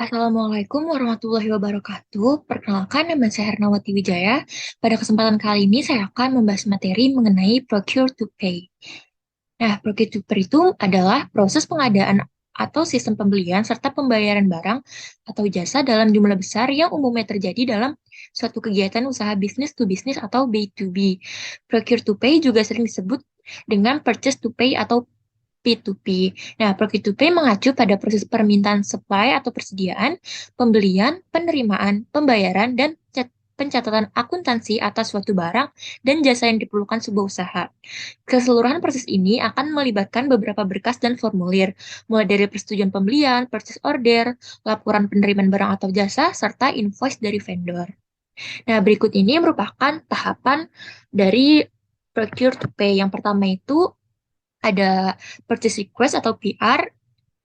Assalamualaikum warahmatullahi wabarakatuh. Perkenalkan, nama saya Hernawati Wijaya. Pada kesempatan kali ini, saya akan membahas materi mengenai Procure to Pay. Nah, Procure to Pay itu adalah proses pengadaan atau sistem pembelian serta pembayaran barang atau jasa dalam jumlah besar yang umumnya terjadi dalam suatu kegiatan usaha bisnis to bisnis atau B2B. Procure to Pay juga sering disebut dengan Purchase to Pay atau P2P. Nah, Procure to Pay mengacu pada proses permintaan supply atau persediaan, pembelian, penerimaan, pembayaran, dan pencatatan akuntansi atas suatu barang dan jasa yang diperlukan sebuah usaha. Keseluruhan proses ini akan melibatkan beberapa berkas dan formulir, mulai dari persetujuan pembelian, purchase order, laporan penerimaan barang atau jasa, serta invoice dari vendor. Nah, berikut ini merupakan tahapan dari Procure to Pay. Yang pertama itu ada purchase request atau PR,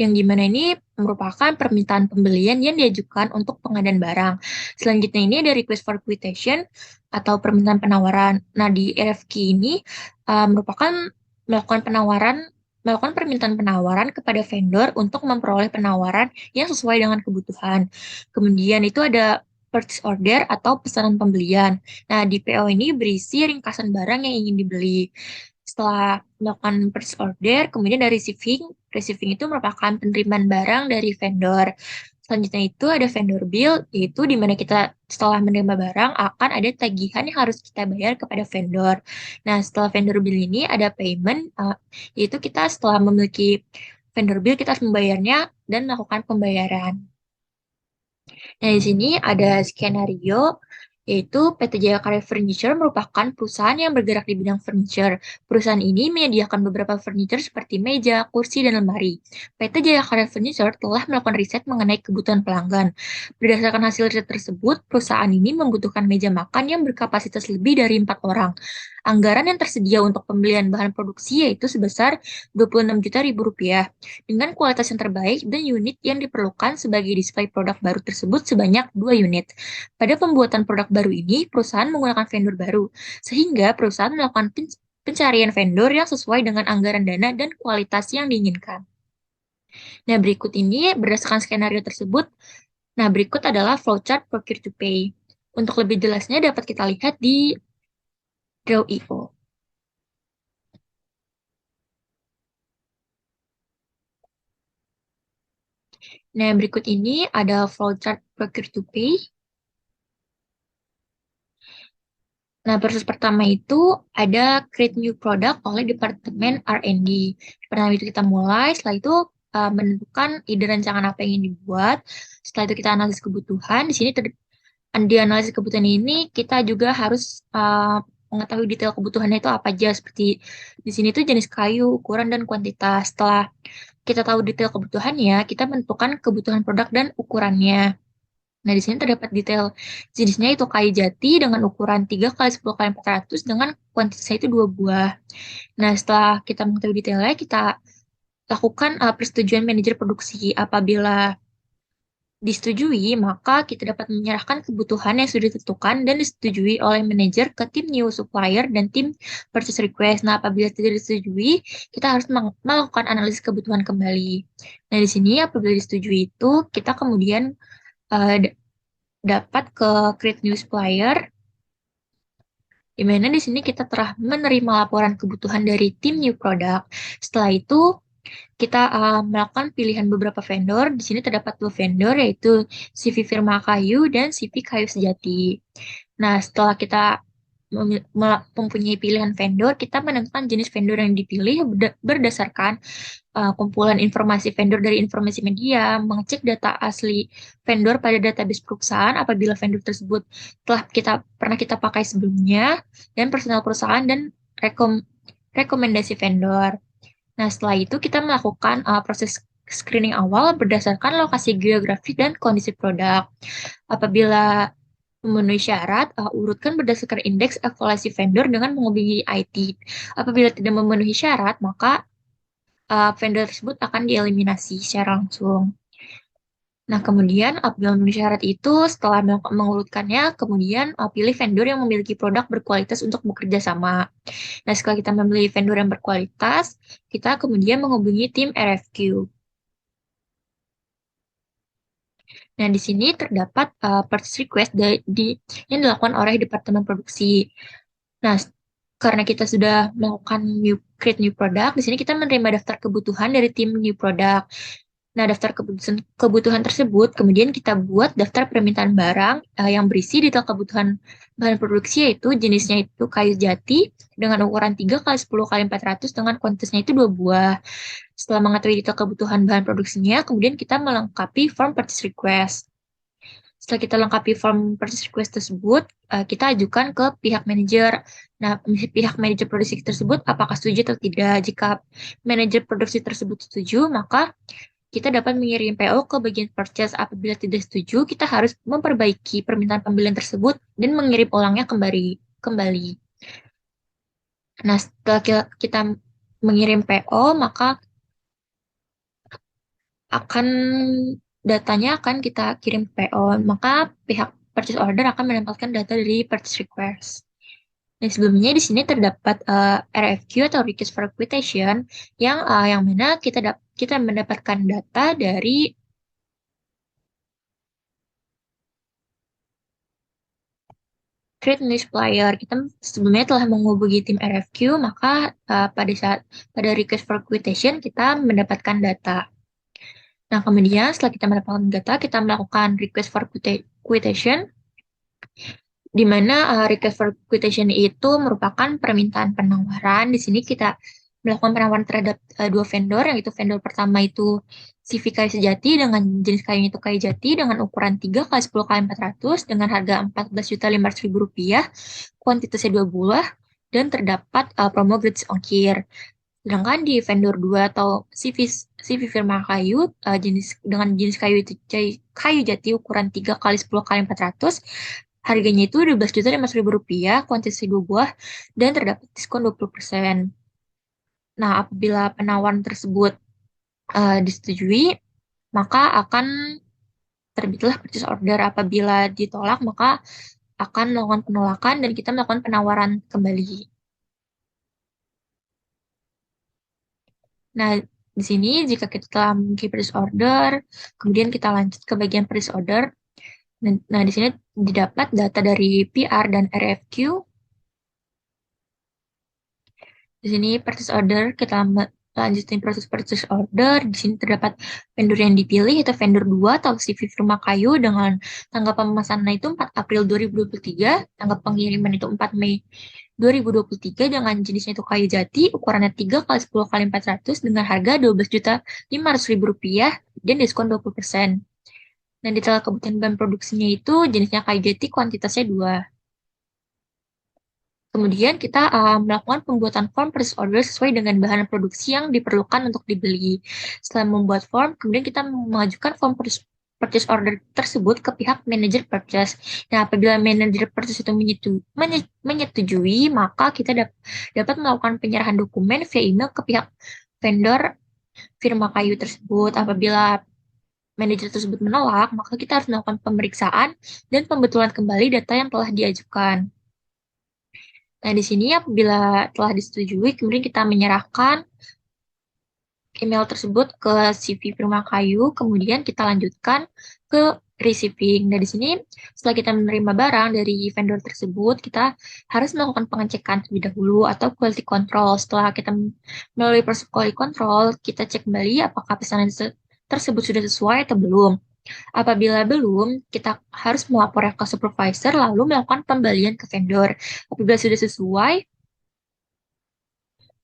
yang dimana ini merupakan permintaan pembelian yang diajukan untuk pengadaan barang. Selanjutnya ini ada request for quotation atau permintaan penawaran. Nah, di RFQ ini merupakan melakukan penawaran melakukan permintaan penawaran kepada vendor untuk memperoleh penawaran yang sesuai dengan kebutuhan. Kemudian itu ada purchase order atau pesanan pembelian. Nah, di PO ini berisi ringkasan barang yang ingin dibeli. Setelah melakukan purchase order, kemudian dari receiving. Receiving itu merupakan penerimaan barang dari vendor. Selanjutnya itu ada vendor bill, yaitu di mana kita setelah menerima barang akan ada tagihan yang harus kita bayar kepada vendor. Nah, setelah vendor bill ini ada payment, yaitu kita setelah memiliki vendor bill, kita harus membayarnya dan melakukan pembayaran. Nah, di sini ada skenario, yaitu PT Jaya Karya Furniture merupakan perusahaan yang bergerak di bidang furniture. Perusahaan ini menyediakan beberapa furniture seperti meja, kursi, dan lemari. PT Jaya Karya Furniture telah melakukan riset mengenai kebutuhan pelanggan. Berdasarkan hasil riset tersebut, perusahaan ini membutuhkan meja makan yang berkapasitas lebih dari 4 orang. Anggaran yang tersedia untuk pembelian bahan produksi yaitu sebesar Rp26 juta dengan kualitas yang terbaik dan unit yang diperlukan sebagai display produk baru tersebut sebanyak 2 unit. Pada pembuatan produk baru ini, perusahaan menggunakan vendor baru, sehingga perusahaan melakukan pencarian vendor yang sesuai dengan anggaran dana dan kualitas yang diinginkan. Nah, berikut ini berdasarkan skenario tersebut, nah berikut adalah flowchart Procure to Pay. Untuk lebih jelasnya dapat kita lihat di Draw.io. Nah, berikut ini ada flowchart Procure to Pay. Nah, proses pertama itu ada create new product oleh Departemen R&D. Pertama itu kita mulai, setelah itu menentukan ide rancangan apa yang ingin dibuat. Setelah itu kita analisis kebutuhan. Di sini di analisis kebutuhan ini kita juga harus mengetahui detail kebutuhannya itu apa aja. Seperti di sini tuh jenis kayu, ukuran, dan kuantitas. Setelah kita tahu detail kebutuhannya, kita menentukan kebutuhan produk dan ukurannya. Nah, di sini terdapat detail jenisnya itu kayu jati dengan ukuran 3 kali 10 kali 400 dengan kuantitasnya itu 2 buah. Nah, setelah kita mengetahui detailnya, kita lakukan persetujuan manajer produksi. Apabila disetujui, maka kita dapat menyerahkan kebutuhan yang sudah ditentukan dan disetujui oleh manajer ke tim new supplier dan tim purchase request. Nah, apabila tidak disetujui, kita harus melakukan analisis kebutuhan kembali. Nah, di sini apabila disetujui itu, kita kemudian eh, dapat ke create new supplier, di mana di sini kita telah menerima laporan kebutuhan dari tim new product. Setelah itu, kita melakukan pilihan beberapa vendor. Di sini terdapat 2 vendor, yaitu CV Firma Kayu dan CV Kayu Sejati. Nah, setelah kita mempunyai pilihan vendor, kita menentukan jenis vendor yang dipilih berdasarkan kumpulan informasi vendor dari informasi media, mengecek data asli vendor pada database perusahaan apabila vendor tersebut pernah kita pakai sebelumnya, dan personal perusahaan dan rekomendasi vendor. Nah, setelah itu kita melakukan proses screening awal berdasarkan lokasi geografis dan kondisi produk. Apabila memenuhi syarat, urutkan berdasarkan indeks evaluasi vendor dengan menghubungi IT. Apabila tidak memenuhi syarat, maka vendor tersebut akan dieliminasi secara langsung. Nah, kemudian apabila memenuhi syarat itu, setelah mengurutkannya, kemudian pilih vendor yang memiliki produk berkualitas untuk bekerja sama. Nah, setelah kita memilih vendor yang berkualitas, kita kemudian menghubungi tim RFQ. Nah, di sini terdapat purchase request yang dilakukan oleh Departemen Produksi. Nah, karena kita sudah melakukan create new product, di sini kita menerima daftar kebutuhan dari tim new product. Nah, daftar kebutuhan tersebut kemudian kita buat daftar permintaan barang yang berisi detail kebutuhan bahan produksi, yaitu jenisnya itu kayu jati dengan ukuran 3 kali 10 kali 400 dengan kuantitasnya itu 2 buah. Setelah mengetahui detail kebutuhan bahan produksinya, kemudian kita melengkapi form purchase request. Setelah kita lengkapi form purchase request tersebut, kita ajukan ke pihak manajer. Nah, pihak manajer produksi tersebut apakah setuju atau tidak. Jika manajer produksi tersebut setuju, maka kita dapat mengirim PO ke bagian purchase. Apabila tidak setuju, kita harus memperbaiki permintaan pembelian tersebut dan mengirim ulangnya kembali. Nah, setelah kita mengirim PO, maka akan datanya akan kita kirim PO, maka pihak purchase order akan menempatkan data dari purchase request. Dan sebelumnya di sini terdapat RFQ atau request for quotation yang mana kita mendapatkan data dari create new supplier. Kita sebelumnya telah menghubungi tim RFQ, maka pada request for quotation kita mendapatkan data. Nah, kemudian setelah kita mendapatkan data, kita melakukan request for quotation, di mana request for quotation itu merupakan permintaan penawaran. Di sini kita melakukan penawaran terhadap dua vendor, yang itu vendor pertama itu CV kayu sejati dengan jenis kayunya itu kayu jati dengan ukuran 3 kali 10 kali 400 dengan harga 14.500.000 rupiah, kuantitasnya 2 buah, dan terdapat promo gratis ongkir. Sedangkan di vendor 2 atau CV firma kayu dengan jenis kayu itu kayu jati ukuran 3 kali 10 kali 400, harganya itu 12.500.000 rupiah, kuantitas 2 buah, dan terdapat diskon 20%. Nah, apabila penawaran tersebut disetujui, maka akan terbitlah purchase order. Apabila ditolak, maka akan melakukan penolakan dan kita melakukan penawaran kembali. Nah, di sini jika kita telah memiliki purchase order, kemudian kita lanjut ke bagian purchase order. Nah, di sini didapat data dari PR dan RFQ. Di sini purchase order, kita lanjutin proses purchase order. Di sini terdapat vendor yang dipilih, yaitu vendor 2 atau CV Firma Kayu dengan tanggal pemesanan itu 4 April 2023, tanggal pengiriman itu 4 Mei 2023 dengan jenisnya itu kayu jati, ukurannya 3 kali 10 kali 400 dengan harga 12.500.000 rupiah dan diskon 20%. Nah, detail kebutuhan bahan produksinya itu jenisnya kayu jati, kuantitasnya 2. Kemudian kita melakukan pembuatan form purchase order sesuai dengan bahan produksi yang diperlukan untuk dibeli. Setelah membuat form, kemudian kita mengajukan form purchase order tersebut ke pihak manajer purchase. Nah, apabila manajer purchase itu menyetujui, maka kita dapat melakukan penyerahan dokumen via email ke pihak vendor firma kayu tersebut. Apabila manajer tersebut menolak, maka kita harus melakukan pemeriksaan dan pembetulan kembali data yang telah diajukan. Nah, di sini apabila telah disetujui, kemudian kita menyerahkan email tersebut ke CV Firma Kayu, kemudian kita lanjutkan ke receiving. Nah, di sini setelah kita menerima barang dari vendor tersebut, kita harus melakukan pengecekan terlebih dahulu atau quality control. Setelah kita melalui proses quality control, kita cek kembali apakah pesanan tersebut sudah sesuai atau belum. Apabila belum, kita harus melapor ke supervisor lalu melakukan pembalian ke vendor. Apabila sudah sesuai,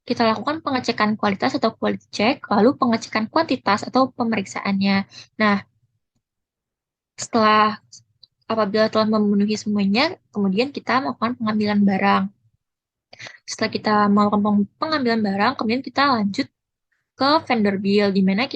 kita lakukan pengecekan kualitas atau quality check, lalu pengecekan kuantitas atau pemeriksaannya. Nah, setelah apabila telah memenuhi semuanya, kemudian kita melakukan pengambilan barang. Setelah kita melakukan pengambilan barang, kemudian kita lanjut ke vendor bill, di mana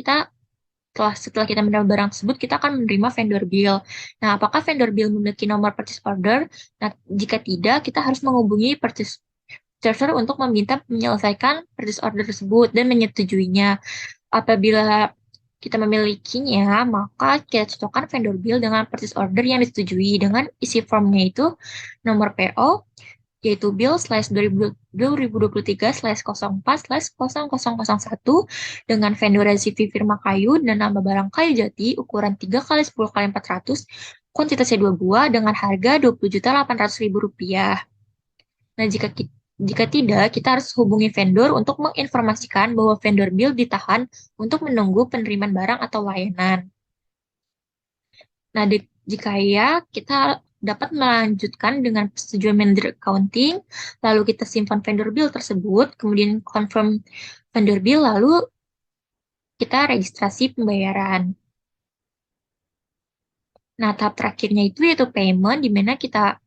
setelah kita menerima barang tersebut, kita akan menerima vendor bill. Nah, apakah vendor bill memiliki nomor purchase order? Nah, jika tidak, kita harus menghubungi purchaser untuk meminta menyelesaikan purchase order tersebut dan menyetujuinya. Apabila kita memilikinya, maka kita cocokkan vendor bill dengan purchase order yang disetujui dengan isi formnya itu nomor PO, yaitu bill/2023/04/0001 dengan vendor resipi firma kayu dan nama barang kayu jati ukuran 3 kali 10 kali 400, kuantitasnya 2 buah dengan harga Rp20.800.000. Nah, jika tidak, kita harus hubungi vendor untuk menginformasikan bahwa vendor bill ditahan untuk menunggu penerimaan barang atau layanan. Nah, jika ya, kita dapat melanjutkan dengan persetujuan manajer accounting, lalu kita simpan vendor bill tersebut, kemudian confirm vendor bill, lalu kita registrasi pembayaran. Nah, tahap terakhirnya itu yaitu payment, di mana kita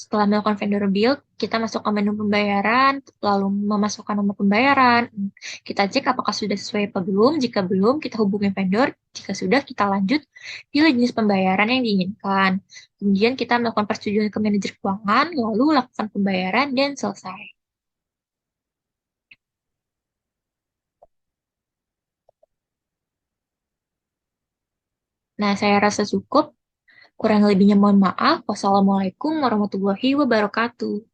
setelah melakukan vendor bill, kita masukkan menu pembayaran, lalu memasukkan nomor pembayaran. Kita cek apakah sudah sesuai apa belum. Jika belum, kita hubungi vendor. Jika sudah, kita lanjut pilih jenis pembayaran yang diinginkan. Kemudian kita melakukan persetujuan ke manajer keuangan, lalu lakukan pembayaran dan selesai. Nah, saya rasa cukup. Kurang lebihnya mohon maaf. Wassalamualaikum warahmatullahi wabarakatuh.